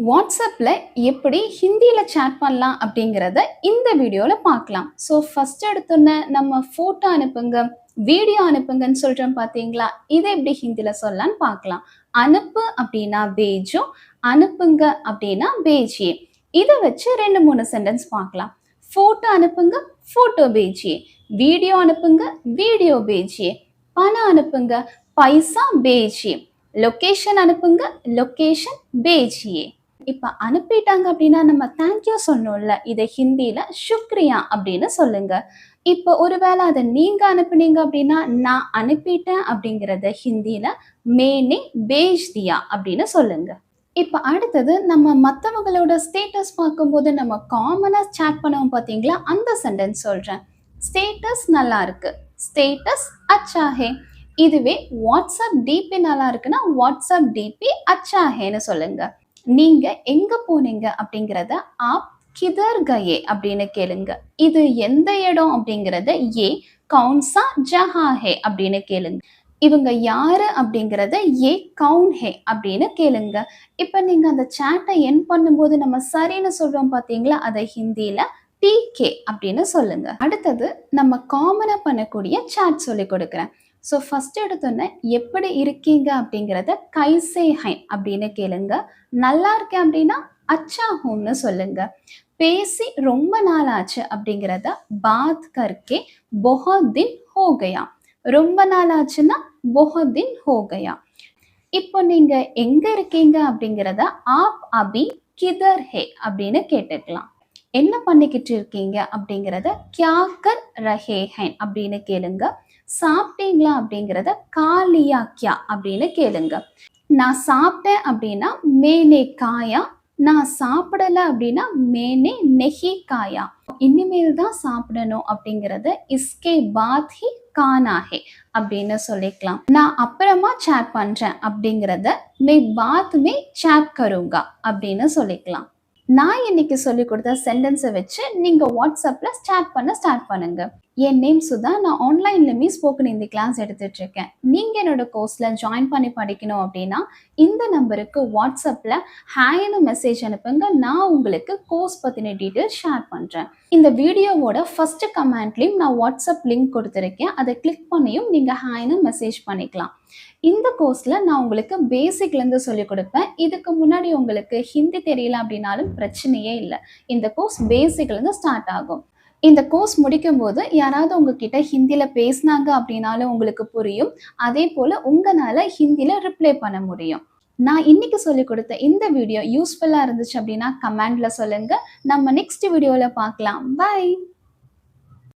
வாட்ஸ்அப்ல எப்படி ஹிந்தியில சேட் பண்ணலாம் அப்படிங்கிறத இந்த வீடியோல பார்க்கலாம். ஸோ ஃபர்ஸ்ட் எடுத்தோன்னே நம்ம ஃபோட்டோ அனுப்புங்க, வீடியோ அனுப்புங்கன்னு சொல்றோம் பார்த்தீங்களா? இதை எப்படி ஹிந்தியில சொல்லலாம்னு பார்க்கலாம். அனுப்பு அப்படின்னா பேஜோ, அனுப்புங்க அப்படின்னா பேஜியே. இதை வச்சு 2-3 சென்டென்ஸ் பார்க்கலாம். ஃபோட்டோ அனுப்புங்க, ஃபோட்டோ பேஜியே. வீடியோ அனுப்புங்க, வீடியோ பேஜியே. பணம் அனுப்புங்க, பைசா பேஜியே. லொகேஷன் அனுப்புங்க, லொகேஷன் பேஜியே. இப்ப அனுப்பிட்டாங்க அப்படின்னா நம்ம தேங்க்யூ சொன்னோம்ல, இதை ஹிந்தியில சுக்ரியா அப்படின்னு சொல்லுங்க. இப்போ ஒருவேளை அதை நீங்க அனுப்புனீங்க அப்படின்னா நான் அனுப்பிட்டேன் அப்படிங்கிறத ஹிந்தியில மேனே பேஜ் தியா அப்படின்னு சொல்லுங்க. இப்ப அடுத்தது நம்ம மற்றவங்களோட ஸ்டேட்டஸ் பார்க்கும்போது நம்ம காமனா சேட் பண்ணுவோம் பார்த்தீங்களா, அந்த சென்டென்ஸ் சொல்றேன். ஸ்டேட்டஸ் நல்லா இருக்கு, ஸ்டேட்டஸ் அச்சா ஹே. இதுவே வாட்ஸ்அப் டிபி நல்லா இருக்குன்னா வாட்ஸ்அப் டிபி அச்சா ஹேன்னு சொல்லுங்க. நீங்க எங்க போனீங்க அப்படிங்கிறத ஆப் கிதர் கயே அப்படின்னு கேளுங்க. இது எந்த இடம் அப்படிங்கிறத ஏ கவுன்சா ஜஹா ஹே அப்படின்னு கேளுங்க. இவங்க யாரு அப்படிங்கிறத ஏ கவுன் ஹே அப்படின்னு கேளுங்க. இப்ப நீங்க அந்த சேட்டை என் பண்ணும்போது நம்ம சரின்னு சொல்றோம் பாத்தீங்களா, அதை ஹிந்தியில டிகே அப்படின்னு சொல்லுங்க. அடுத்தது நம்ம காமனா பண்ணக்கூடிய சேட் சொல்லி கொடுக்குறேன். ஸோ ஃபர்ஸ்ட் எடுத்தோன்னே எப்படி இருக்கீங்க அப்படிங்கிறத கைசே ஹை அப்படின்னு கேளுங்க. நல்லா இருக்கேன் அப்படின்னா அச்சா ஹூன்னு சொல்லுங்க. பேசி ரொம்ப நாள் ஆச்சு அப்படிங்கிறத பாத் கர்கே பொஹத் தின் ஹோ கயா. ரொம்ப நாள் ஆச்சுன்னா பொஹத் தின் ஹோ கயா. இப்போ நீங்க எங்க இருக்கீங்க அப்படிங்கிறத ஆப் அபி கிதர் ஹே அப்படின்னு கேட்டுக்கலாம். என்ன பண்ணிக்கிட்டு இருக்கீங்க அப்படிங்கிறத கியா கர் ரஹே ஹைன் அப்படின்னு கேளுங்க. சாப்பிட்டீங்களா அப்படிங்கிறத காலியா கியா அப்படின்னு கேளுங்க. நான் சாப்பிட்டேன் அப்படின்னா மேனே காயா, நான் சாப்பிடல அப்படின்னா மேனே நெஹி காயா. இனிமேல் தான் சாப்பிடணும் அப்படிங்கிறத இஸ்கே பாத் ஹி கானா ஹே அப்படின்னு சொல்லிக்கலாம். நான் அப்புறமா சேட் பண்றேன் அப்படிங்கிறத மே பாத் மே சேட் கருங்கா அப்படின்னு சொல்லிக்கலாம். நான் இன்னைக்கு சொல்லி கொடுத்த சென்டென்ஸை வச்சு நீங்க வாட்ஸ்அப்ல ஸ்டார்ட் பண்ணுங்க. என் நேம் சுதா. நான் ஆன்லைன்லயுமே ஸ்போக்கன் ஹிந்தி கிளாஸ் எடுத்துட்டு இருக்கேன். நீங்க என்னோட கோர்ஸ்ல ஜாயின் பண்ணி படிக்கணும் அப்படின்னா இந்த நம்பருக்கு வாட்ஸ்அப்ல ஹாய்னு மெசேஜ் அனுப்புங்க. நான் உங்களுக்கு கோர்ஸ் பத்தின டீட்டெயில் ஷேர் பண்றேன். இந்த வீடியோவோட ஃபர்ஸ்ட் கமெண்ட்லயும் நான் வாட்ஸ்அப் லிங்க் கொடுத்துருக்கேன். அதை கிளிக் பண்ணியும் நீங்க ஹாய்னு மெசேஜ் பண்ணிக்கலாம். இந்த கோர்ஸ்ல நான் உங்களுக்கு பேசிக்ல இருந்து சொல்லிக் கொடுப்பேன். இதுக்கு முன்னாடி உங்களுக்கு ஹிந்தி தெரியல அப்படின்னாலும் பிரச்சனையே இல்லை. இந்த கோர்ஸ் பேசிக்ல இருந்து ஸ்டார்ட் ஆகும். இந்த கோர்ஸ் முடிக்கும் போது யாராவது உங்ககிட்ட ஹிந்தியில பேசினாங்க அப்படின்னாலும் உங்களுக்கு புரியும். அதே போல உங்களால ஹிந்தியில ரிப்ளை பண்ண முடியும். நான் இன்னைக்கு சொல்லிக் கொடுத்த இந்த வீடியோ யூஸ்ஃபுல்லா இருந்துச்சு அப்படின்னா கமெண்ட்ல சொல்லுங்க. நம்ம நெக்ஸ்ட் வீடியோல பார்க்கலாம். பை.